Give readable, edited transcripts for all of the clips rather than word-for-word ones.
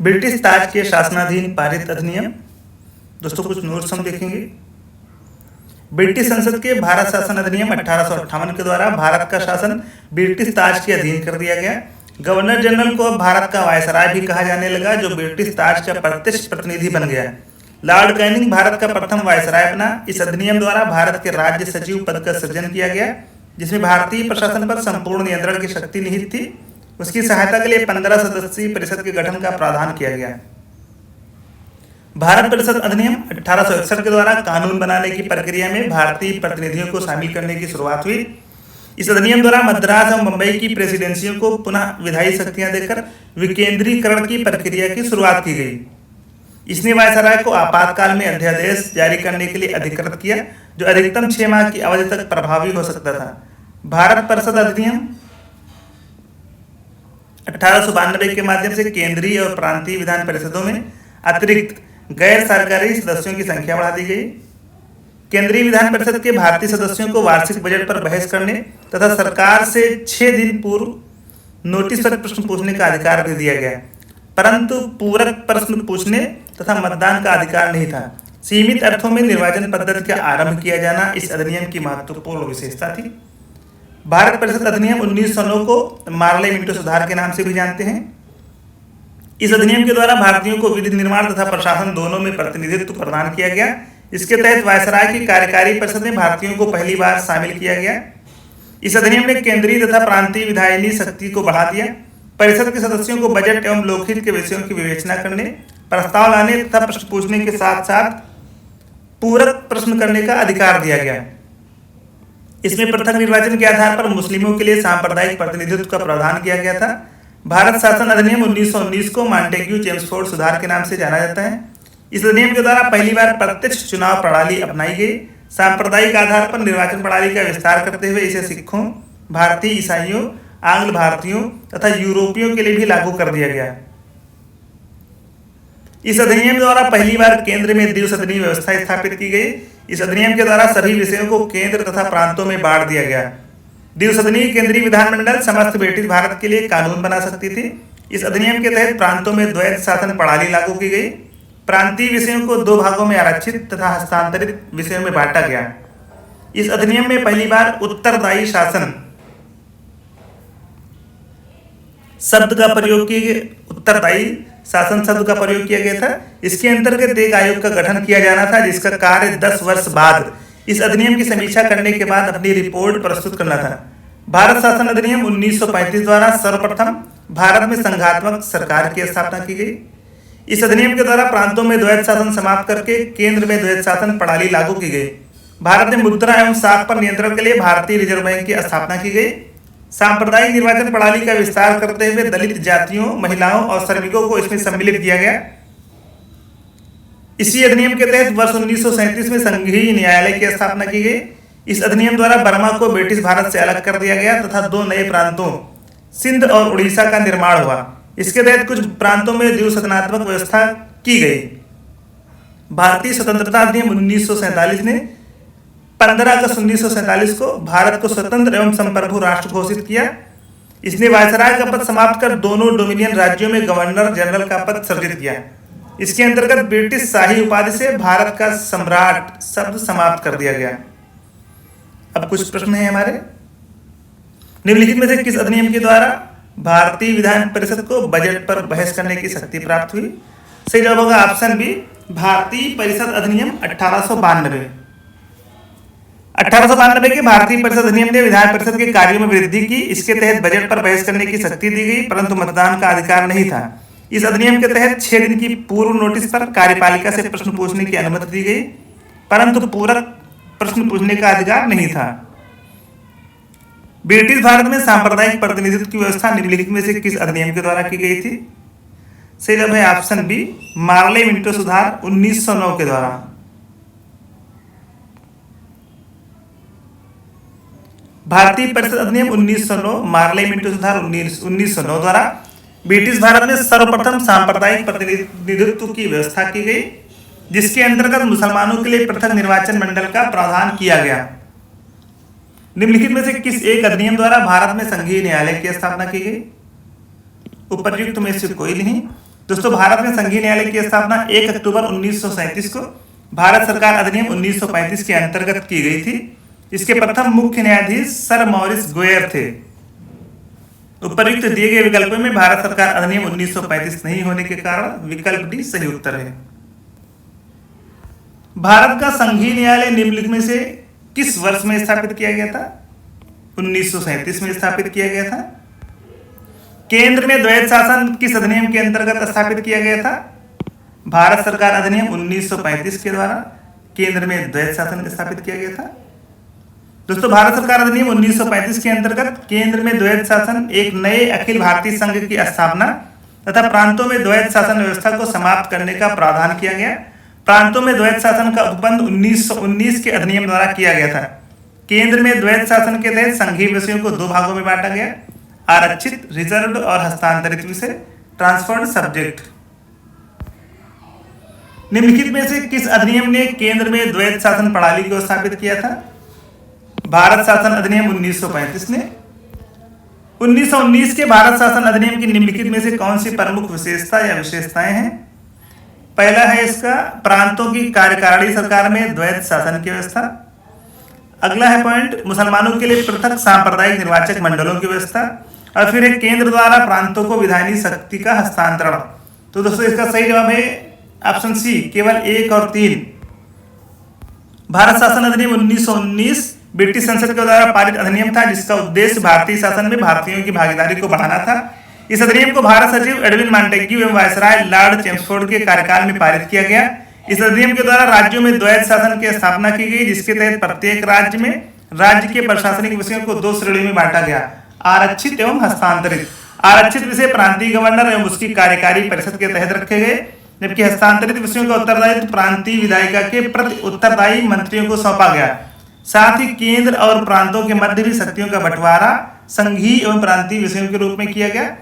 British ताज के शासनाधीन पारित अधिनियम। दोस्तों कुछ नोट्स हम देखेंगे। ब्रिटिश संसद के भारत शासन अधिनियम 1858 के द्वारा भारत का शासन ब्रिटिश ताज के अधीन कर दिया गया। गवर्नर जनरल को अब भारत का वायसराय भी कहा जाने लगा, जो ब्रिटिश ताज का प्रत्यक्ष प्रतिनिधि बन गया। लॉर्ड कैनिंग भारत का प्रथम वायसराय बना। इस अधिनियम द्वारा भारत के राज्य सचिव पद का सृजन किया गया, जिसमें भारतीय प्रशासन पर संपूर्ण नियंत्रण की शक्ति निहित थी। उसकी सहायता के लिए 15 सदस्यीय परिषद के गठन का प्रावधान किया गया। भारत परिषद अधिनियम 1861 के द्वारा कानून बनाने की प्रक्रिया में भारतीय प्रतिनिधियों को शामिल करने की शुरुआत हुई। इस अधिनियम द्वारा मद्रास और मुंबई की प्रेसिडेंसियों को पुनः विधायी शक्तियां देकर विकेंद्रीकरण की प्रक्रिया की शुरुआत की गई। इसने वायसराय को आपातकाल में अध्यादेश जारी करने के लिए अधिकृत किया, जो अधिकतम 6 माह की अवधि तक प्रभावी हो सकता था। भारत परिषद अधिनियम 1892 के माध्यम से केंद्रीय और प्रांतीय विधान परिषदों में अतिरिक्त गैर सरकारी सदस्यों की संख्या बढ़ा दी गई। केंद्रीय विधान परिषद के भारतीय सदस्यों को वार्षिक बजट पर बहस करने तथा सरकार से 6 दिन पूर्व नोटिस पर प्रश्न पूछने का अधिकार भी दिया गया, परंतु पूरक प्रश्न पूछने तथा मतदान का अधिकार नहीं था। सीमित अर्थों में निर्वाचन पद्धति का आरंभ किया जाना इस अधिनियम की महत्वपूर्ण विशेषता थी। भारत परिषद अधिनियम 1909 को मार्ले मिंटो सुधार के नाम से भी जानते हैं। इस अधिनियम के द्वारा भारतीयों को विधि निर्माण तथा प्रशासन दोनों में प्रतिनिधित्व प्रदान किया गया। इसके तहत वायसराय की कार्यकारी परिषद में भारतीयों को पहली बार शामिल किया गया। इस अधिनियम ने केंद्रीय तथा प्रांतीय विधायिनी शक्ति को बढ़ा दिया। परिषद के सदस्यों को बजट एवं लोकहित के विषयों की विवेचना करने, प्रस्ताव लाने तथा प्रश्न पूछने के साथ साथ पूरक प्रश्न करने का अधिकार दिया गया। इसमें पृथक निर्वाचन के आधार पर मुस्लिमों के लिए सांप्रदायिक प्रतिनिधित्व का प्रावधान किया गया था। भारत शासन अधिनियम 1919 को मॉन्टेग्यू चेम्सफोर्ड सुधार के नाम से जाना जाता है। इस अधिनियम के द्वारा पहली बार प्रत्यक्ष चुनाव प्रणाली अपनाई गई। सांप्रदायिक आधार पर निर्वाचन प्रणाली का विस्तार करते हुए इसे सिखों, भारतीय ईसाइयों, आंग्ल भारतीयों तथा यूरोपियों के लिए भी लागू कर दिया गया। इस अधिनियम द्वारा पहली बार केंद्र में द्विसदनीय व्यवस्था स्थापित की गई। इस अधिनियम के द्वारा सभी विषयों को केंद्र तथा प्रांतों में बांट दिया गया। द्विसदनीय केंद्रीय विधानमंडल समस्त ब्रिटिश भारत के लिए कानून बना सकती थी। इस अधिनियम के तहत प्रांतों में द्वैत शासन प्रणाली लागू की गई। प्रांतीय विषयों को 2 भागों में आरक्षित तथा हस्तांतरित विषयों में बांटा गया। इस अधिनियम में पहली बार उत्तरदायी शासन शब्द का प्रयोग किया गया। उत्तरदायी शासन शब्द का प्रयोग किया गया था। इसके अंतर्गत एक आयोग का गठन किया जाना था, जिसका कार्य 10 वर्ष बाद इस अधिनियम की समीक्षा करने के बाद अपनी रिपोर्ट प्रस्तुत करना था। भारत शासन अधिनियम 1935 द्वारा सर्वप्रथम भारत में संघात्मक सरकार की स्थापना की गई। इस अधिनियम के द्वारा प्रांतों में द्वैत शासन समाप्त करके केंद्र में द्वैत शासन प्रणाली लागू की गई। भारत में मुद्रा एवं साख पर नियंत्रण के लिए भारतीय रिजर्व बैंक की स्थापना की गई। सांप्रदायिक निर्वाचन प्रणाली का विस्तार करते हुए दलित जातियों, महिलाओं और श्रमिकों को इसमें सम्मिलित किया गया। इसी अधिनियम के तहत वर्ष 1937 में संघीय न्यायालय की स्थापना की गई। इस अधिनियम द्वारा बर्मा को ब्रिटिश भारत से अलग कर दिया गया तथा 2 नए प्रांतों सिंध और उड़ीसा का निर्माण हुआ। इसके तहत कुछ प्रांतों में द्विसदनात्मक व्यवस्था की गई। भारतीय स्वतंत्रता अधिनियम 1947 ने 15 अगस्त 1947 को भारत को स्वतंत्र एवं संप्रभु राष्ट्र घोषित किया। इसने वायसराय का पद समाप्त कर दोनों डोमिनियन राज्यों में गवर्नर जनरल का पद सृजित किया। इसके अंतर्गत ब्रिटिश शाही उपाधि से भारत का सम्राट शब्द समाप्त कर दिया गया। अब कुछ प्रश्न हैं हमारे। निम्नलिखित में से किस अधिनियम के द्वारा भारतीय विधान परिषद को बजट पर बहस करने की शक्ति प्राप्त हुई? सही जवाब होगा ऑप्शन बी, भारतीय परिषद अधिनियम 1892। 1892 के भारतीय परिषद अधिनियम ने विधान परिषद के कार्यों में वृद्धि की। इसके तहत बजट पर बहस करने की शक्ति दी गई, परंतु मतदान का अधिकार नहीं था। इस अधिनियम के तहत 6 दिन की पूर्व नोटिस पर कार्यपालिका से प्रश्न पूछने की अनुमति दी गई, परंतु पूरक प्रश्न पूछने का अधिकार नहीं था। ब्रिटिश भारत में सांप्रदायिक प्रतिनिधित्व की व्यवस्था निम्नलिखित में से किस अधिनियम के द्वारा की गई थी? सही जवाब है ऑप्शन बी, मार्ले मिंटो सुधार 1909 के द्वारा। भारतीय परिषद अधिनियम 1909 मार्ले मिंटो सुधार 1909 द्वारा ब्रिटिश भारत में सर्वप्रथम सांप्रदायिक प्रतिनिधित्व की व्यवस्था की गई, जिसके अंतर्गत मुसलमानों के लिए पृथक निर्वाचन मंडल का प्रावधान किया गया। निम्नलिखित में से किस एक अधिनियम द्वारा भारत में संघीय न्यायालय की स्थापना की गई? उपर्युक्त में से कोई नहीं। दोस्तों, भारत में संघीय न्यायालय की स्थापना 1 अक्टूबर 1937 को भारत सरकार अधिनियम 1935 के अंतर्गत की गई थी। इसके प्रथम मुख्य न्यायाधीश सर मॉरिस गोयर थे। उपर्युक्त दिए गए विकल्पों में भारत सरकार अधिनियम 1935 नहीं होने के कारण विकल्प डी सही उत्तर है। भारत का संघीय न्यायालय निम्नलिखित में से किस वर्ष में स्थापित किया गया था? 1937 में स्थापित किया गया था। केंद्र में द्वैध शासन किस अधिनियम के अंतर्गत स्थापित किया गया था? भारत सरकार अधिनियम 1935 के द्वारा केंद्र में द्वैध शासन स्थापित किया गया था। दोस्तों, भारत सरकार अधिनियम 1935 के अंतर्गत केंद्र में द्वैध शासन, एक नए अखिल भारतीय संघ की स्थापना तथा प्रांतों में द्वैध शासन व्यवस्था को समाप्त करने का प्रावधान किया गया। प्रांतों में द्वैध शासन का उपबंध 1919 के अधिनियम द्वारा किया गया था। केंद्र में द्वैध शासन के तहत संघीय विषयों को दो भागों में बांटा गया: आरक्षित रिजर्व्ड और हस्तांतरित विषय ट्रांसफर्ड सब्जेक्ट। निम्नलिखित में से किस अधिनियम ने केंद्र में द्वैध शासन प्रणाली को स्थापित किया था? भारत शासन अधिनियम 1935 ने। 1919 के भारत शासन अधिनियम की निम्नलिखित में से कौन सी प्रमुख विशेषता या विशेषताएं हैं? पहला है इसका प्रांतों की कार्यकारिणी सरकार में द्वैध शासन की व्यवस्था। अगला है पॉइंट मुसलमानों के लिए पृथक सांप्रदायिक निर्वाचक मंडलों की व्यवस्था। और फिर है केंद्र द्वारा प्रांतों को विधायी शक्ति का हस्तांतरण। तो दोस्तों, इसका सही जवाब है ऑप्शन सी, केवल 1 और 3। भारत शासन अधिनियम 1919 ब्रिटिश संसद के द्वारा पारित अधिनियम था, जिसका उद्देश्य भारतीय शासन में भारतीयों की भागीदारी को बढ़ाना था। इस अधिनियम को भारत सचिव एडविन मॉन्टेग्यू एवं वायसराय लॉर्ड चेम्सफोर्ड के कार्यकाल में पारित किया गया। इस अधिनियम के द्वारा राज्यों में द्वैध शासन की स्थापना की गई, जिसके तहत प्रत्येक राज्य में राज्य के प्रशासनिक विषयों को दो श्रेणियों में बांटा गया: आरक्षित एवं हस्तांतरित। आरक्षित विषय प्रांतीय गवर्नर एवं उसकी कार्यकारी परिषद के तहत रखे गए, जबकि हस्तांतरित विषयों का उत्तरदायित्व प्रांतीय विधायिका के प्रति उत्तरदायी मंत्रियों को सौंपा गया। साथ ही केंद्र और प्रांतों के मध्य भी शक्तियों का बंटवारा संघीय एवं प्रांतीय विषयों के रूप में किया गया।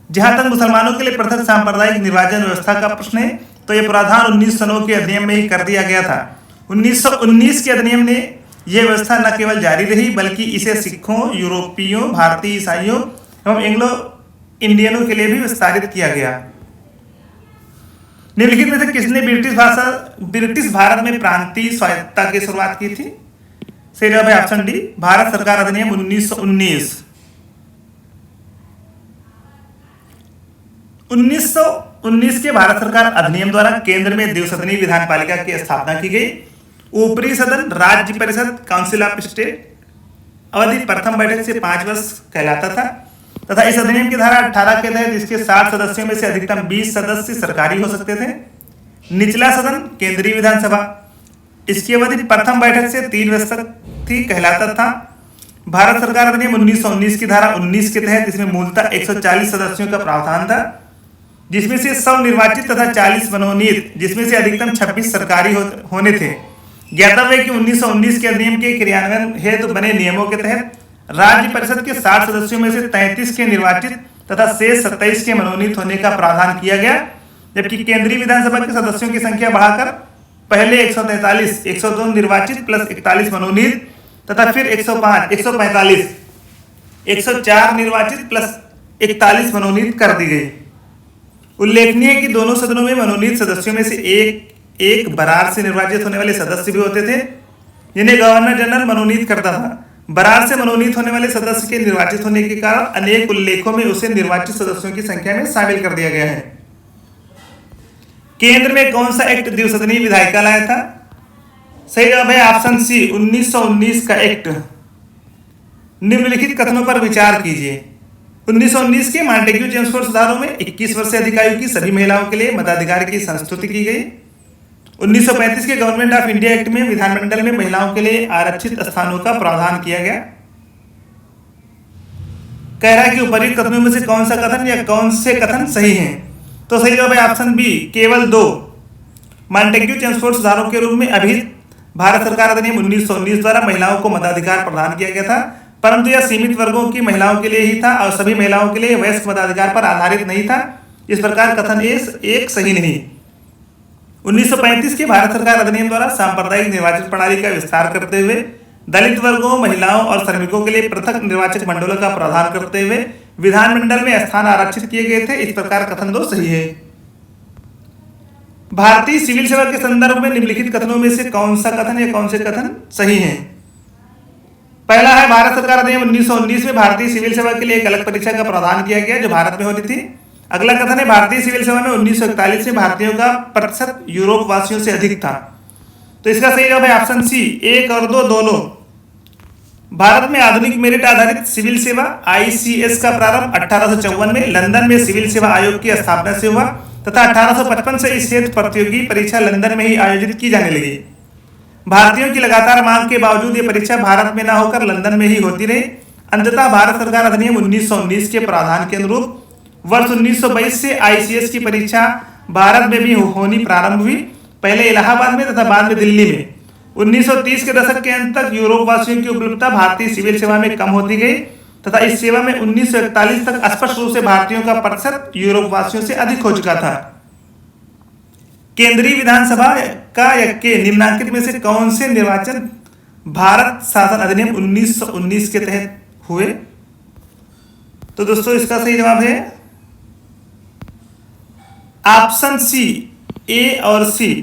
जहां तक मुसलमानों के लिए पृथक सांप्रदायिक निर्वाचन व्यवस्था का प्रश्न है, तो यह प्रावधान 1909 के अधिनियम में ही कर दिया गया था। 1919 के अधिनियम ने यह व्यवस्था न केवल जारी रही, बल्कि इसे सिखों, यूरोपियों, भारतीय ईसाइयों एवं एंग्लो इंडियनों के लिए भी विस्तारित किया गया। निम्नलिखित में से किसने ब्रिटिश भारत में प्रांतीय स्वायत्तता की शुरुआत की थी? सही जवाब है ऑप्शन डी, भारत सरकार अधिनियम 1919। 1919 के भारत सरकार अधिनियम द्वारा केंद्र में द्विसदनीय विधान पालिका की स्थापना की गई। ऊपरी सदन राज्य परिषद काउंसिल ऑफ स्टेट अवधि प्रथम बैठक से 5 वर्ष कहलाता था तथा इस अधिनियम की धारा 18 के तहत इसके 60 सदस्यों में से अधिकतम 20 सदस्य सरकारी हो सकते थे। निचला सदन केंद्रीय विधानसभा, इसकी अवधि प्रथम बैठक से 3 वर्ष तक थी कहलाता था। भारत सरकार अधिनियम 1919 की धारा 19 के तहत इसमें मूलतः 140 सदस्यों का प्रावधान था, जिसमें से 100 निर्वाचित तथा 40 मनोनीत, जिसमें से अधिकतम 26 सरकारी होने थे। ज्ञातव्य है कि 1919 के अधिनियम के क्रियान्वयन हेतु बने नियमों के तहत राज्य परिषद के 60 सदस्यों में से 33 के निर्वाचित तथा शेष 27 के मनोनीत होने का प्रावधान किया गया, जबकि केंद्रीय विधानसभा के सदस्यों की संख्या बढ़ाकर पहले 143, 102 निर्वाचित प्लस 41 मनोनीत तथा फिर 105, 145, 104 निर्वाचित प्लस 41 मनोनीत कर दी गई। उल्लेखनीय है कि दोनों सदनों में मनोनीत सदस्यों में से एक बरार से निर्वाचित होने वाले सदस्य भी होते थे, जिन्हें गवर्नर जनरल मनोनीत करता था। बरार से मनोनीत होने वाले सदस्य के निर्वाचित होने के कारण अनेक उल्लेखों में उसे निर्वाचित सदस्यों की संख्या में शामिल कर दिया गया है। केंद्र में कौन सा एक्ट द्विसदनीय विधायिका लाया था? सही जवाब है ऑप्शन सी, 1919 का एक्ट। निम्नलिखित कथनों पर विचार कीजिए। 1919 के मॉन्टेग्यू चेम्सफोर्ड सुधारों में 21 वर्ष से अधिक आयु की सभी महिलाओं के लिए मताधिकार की संस्तुति की गई। 1935 के गवर्नमेंट ऑफ इंडिया एक्ट में विधानमंडल में महिलाओं के लिए आरक्षित स्थानों का प्रावधान किया गया। कह रहा है कि उपर्युक्त कथनों में से कौन सा कथन या कौन से कथन सही हैं? तो सही जवाब है ऑप्शन बी, केवल 2। मॉन्टेग्यू चेम्सफोर्ड सुधारों के रूप में अभिहित भारत सरकार अधिनियम 1919 द्वारा महिलाओं को मताधिकार प्रदान किया गया था, परंतु यह सीमित वर्गों की महिलाओं के लिए ही था और सभी महिलाओं के लिए वयस्क मताधिकार पर आधारित नहीं था। इस प्रकार कथन एक सही नहीं। 1935 के भारत सरकार अधिनियम द्वारा सांप्रदायिक निर्वाचन प्रणाली का विस्तार करते हुए दलित वर्गों, महिलाओं और श्रमिकों के लिए पृथक निर्वाचक मंडलों का प्रावधान करते हुए विधानमंडल में स्थान आरक्षित किए गए थे। इस प्रकार कथन 2 सही है। भारतीय सिविल सेवा के संदर्भ में निम्नलिखित कथनों में से कौन सा कथन या कौन से कथन सही हैं? पहला है, भारत सरकार अधिनियम 1919 में भारतीय सिविल सेवा के लिए एक अलग परीक्षा का प्रावधान किया गया जो भारत में होनी थी। अगला कथन है, भारतीय सिविल सेवा में 1941 में भारतीयों का प्रतिशत यूरोप वासियों से अधिक था। तो इसका सही जवाब है ऑप्शन सी, 1 और 2 दोनों। भारत में आधुनिक मेरिट आधारित सिविल सेवा ICS का प्रारंभ 1854 में लंदन में सिविल सेवा आयोग की स्थापना से हुआ तथा 1855 से इस हेतु प्रतियोगी परीक्षा लंदन में ही आयोजित की जाने लगी। भारतीयों की लगातार मांग के बावजूद ये परीक्षा भारत में न होकर लंदन में ही होती रही। अंततः भारत सरकार अधिनियम 1919 के प्रावधान के अनुरूप वर्ष 1922 से ICS की परीक्षा भारत में भी होनी प्रारंभ हुई, पहले इलाहाबाद में तथा बाद में दिल्ली में। 1930 के दशक के अंत तक यूरोप वासियों की उपलब्धता भारतीय सिविल सेवा में कम होती गई तथा इस सेवा में 1941 तक स्पष्ट रूप से भारतीयों का प्रतिशत यूरोप वासियों से अधिक हो चुका था। केंद्रीय विधानसभा का या के निम्नांकित में से कौन से निर्वाचन भारत शासन अधिनियम 1919 के तहत हुए? तो दोस्तों इसका सही जवाब है ऑप्शन सी, ए और सी।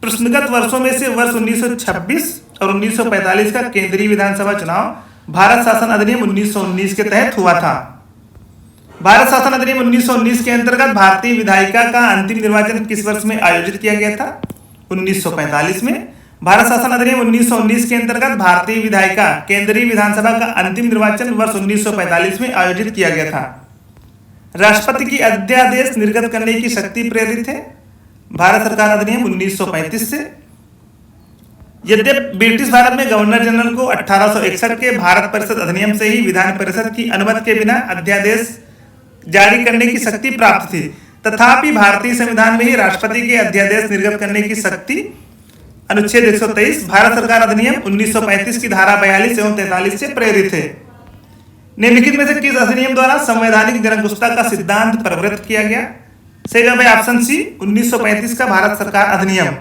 प्रश्नगत वर्षों में से वर्ष 1926 और 1945 का केंद्रीय विधानसभा चुनाव भारत शासन अधिनियम 1919 के तहत हुआ था। भारत शासन अधिनियम 1919 के अंतर्गत भारतीय विधायिका का अंतिम निर्वाचन किस वर्ष में आयोजित किया गया था? 1945 में। भारत शासन अधिनियम 1919 के अंतर्गत भारतीय विधायिका केंद्रीय विधानसभा का अंतिम निर्वाचन वर्ष 1945 में आयोजित किया गया था। राष्ट्रपति की अध्यादेश निर्गत करने की शक्ति प्रेरित है भारत सरकार अधिनियम 1935 से। यद्यपि ब्रिटिश भारत में गवर्नर जनरल को 1861 के भारत परिषद अधिनियम से ही विधान परिषद की अनुमति के बिना अध्यादेश जारी करने की शक्ति प्राप्त थी, तथापि भारतीय संविधान में ही राष्ट्रपति के अध्यादेश निर्गत करने की शक्ति अनुच्छेद 123 भारत सरकार अधिनियम 1935 की धारा 42 एवं 43 से प्रेरित है। निम्नलिखित में से किस अधिनियम द्वारा संवैधानिक निरंकुशता का सिद्धांत प्रवृत्त किया गया? सही जवाब है ऑप्शन सी, 1935 का भारत सरकार अधिनियम।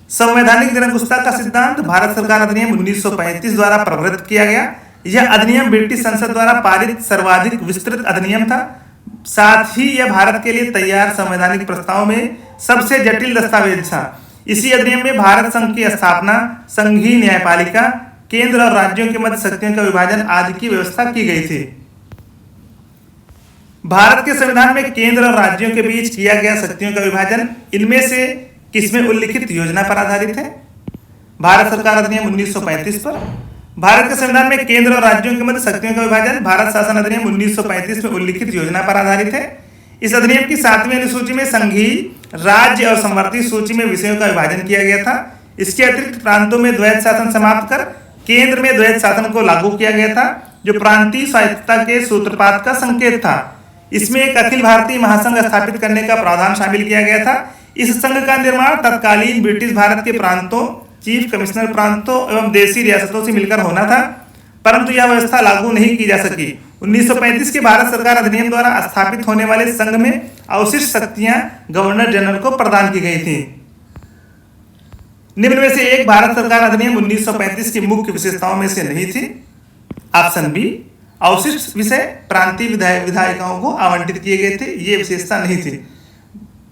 संवैधानिक निरंकुशता का सिद्धांत भारत सरकार अधिनियम 1935 द्वारा प्रवृत्त किया गया। यह अधिनियम ब्रिटिश संसद द्वारा पारित सर्वाधिक विस्तृत अधिनियम था। साथ ही यह भारत के लिए तैयार संवैधानिक प्रस्ताव में सबसे जटिल दस्तावेज था। इसी अधिनियम में भारत संघ की स्थापना, संघीय न्यायपालिका, केंद्र और राज्यों के मध्य शक्तियों का विभाजन आदि की व्यवस्था की गई थी। भारत के संविधान में केंद्र और राज्यों के बीच किया गया शक्तियों का विभाजन इनमें से किसमें उल्लिखित योजना पर आधारित है? भारत सरकार अधिनियम 1935 पर। भारत के संविधान में केंद्र और राज्यों के मध्य शक्तियों का विभाजन भारत शासन अधिनियम 1935 में उल्लिखित योजना पर आधारित है। इस अधिनियम की 7वीं अनुसूची में संघीय, राज्य और संवर्ती सूची में विषयों का विभाजन किया गया था। इसके अतिरिक्त प्रांतों में द्वैध शासन समाप्त कर केंद्र में द्वैध शासन को लागू किया गया था, जो प्रांतीय स्वायत्तता के सूत्रपात का संकेत था। इसमें एक अखिल भारतीय महासंघ स्थापित करने का प्रावधान शामिल किया गया था। इस संघ का निर्माण तत्कालीन ब्रिटिश भारत के प्रांतों, चीफ कमिश्नर प्रांतों एवं देशी रियासतों से मिलकर होना था, परंतु यह व्यवस्था लागू नहीं की जा सकी। 1935 के भारत सरकार अधिनियम द्वारा स्थापित होने वाले संघ में अवशिष्ट शक्तियां गवर्नर जनरल को प्रदान की गई थी। निम्न में से एक भारत सरकार अधिनियम 1935 की मुख्य विशेषताओं में से नहीं थी। ऑप्शन बी, अवशिष्ट विषय प्रांतीय विधायिकाओं को आवंटित किए गए थे, ये विशेषता नहीं थी।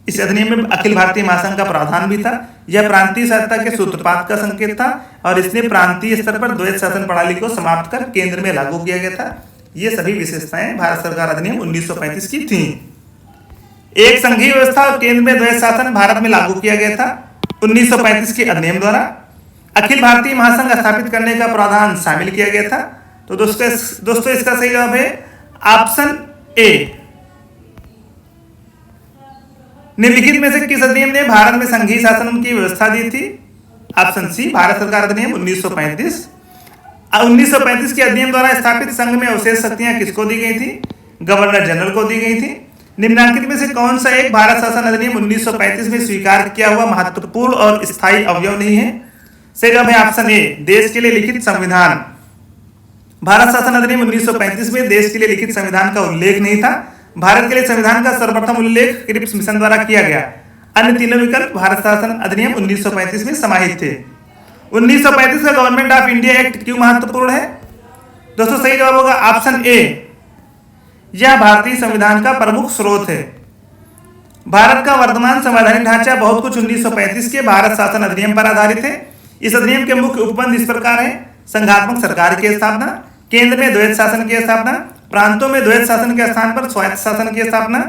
इस अधिनियम में अखिल भारतीय महासंघ का प्रावधान भी था। यह प्रांतीय स्वायत्तता के सूत्रपात का संकेत था और इसने प्रांतीय स्तर पर द्वैध शासन प्रणाली को समाप्त कर केंद्र में लागू किया गया था। ये सभी विशेषताएं भारत सरकार अधिनियम 1935 की थी। एक संघीय व्यवस्था और केंद्र में द्वैध शासन भारत में लागू किया गया था 1935 के अधिनियम द्वारा। अखिल भारतीय महासंघ स्थापित करने का प्रावधान शामिल किया गया था। तो दोस्तों इसका सही जवाब है ऑप्शन ए। निम्नलिखित में से किस अधिनियम ने भारत में संघीय शासन की व्यवस्था दी थी? ऑप्शन सी, भारत सरकार अधिनियम 1935। 1935 के अधिनियम द्वारा स्थापित संघ में अवशेष शक्तियां किसको दी गई थी? गवर्नर जनरल को दी गई थी। निम्नलिखित में से कौन सा एक भारत शासन अधिनियम 1935 में स्वीकार किया हुआ महत्वपूर्ण और स्थायी अवयव नहीं है? सही जवाब है ऑप्शन ए, देश के लिए लिखित संविधान। भारत शासन अधिनियम 1935 में देश के लिए लिखित संविधान का उल्लेख नहीं था। भारत के लिए संविधान का सर्वप्रथम उल्लेख क्रिप्स मिशन द्वारा किया गया। अन्य तीनों विकल्प भारत शासन अधिनियम 1935 में समाहित थे। 1935 का गवर्नमेंट ऑफ इंडिया एक्ट क्यों महत्वपूर्ण है? दोस्तों सही जवाब होगा ऑप्शन ए, यह भारतीय संविधान का प्रमुख स्रोत है। भारत का वर्तमान संवैधानिक ढांचा बहुत कुछ 1935 के भारत शासन अधिनियम पर आधारित है। इस अधिनियम के मुख्य उपबंध इस प्रकार है: संघात्मक सरकार की स्थापना, केंद्र में द्वैध शासन की स्थापना, प्रांतों में द्वैध शासन के स्थान पर स्वायत्त शासन की स्थापना,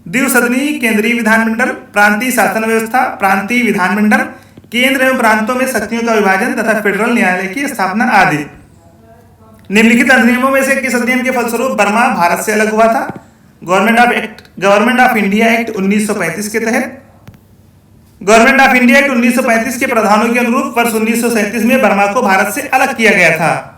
द्विसदनीय केंद्रीय विधानमंडल, प्रांतीय शासन व्यवस्था, प्रांतीय विधानमंडल, केंद्र एवं प्रांतों में शक्तियों का विभाजन तथा फेडरल न्यायालय की स्थापना आदि। निम्नलिखित अधिनियमों में से किस अधिनियम के फलस्वरूप बर्मा भारत से अलग हुआ था? गवर्नमेंट ऑफ इंडिया एक्ट 1935 के तहत गवर्नमेंट ऑफ इंडिया एक्ट 1935 के प्रावधानों के अनुरूप वर्ष 1937 में बर्मा को भारत से अलग किया गया था।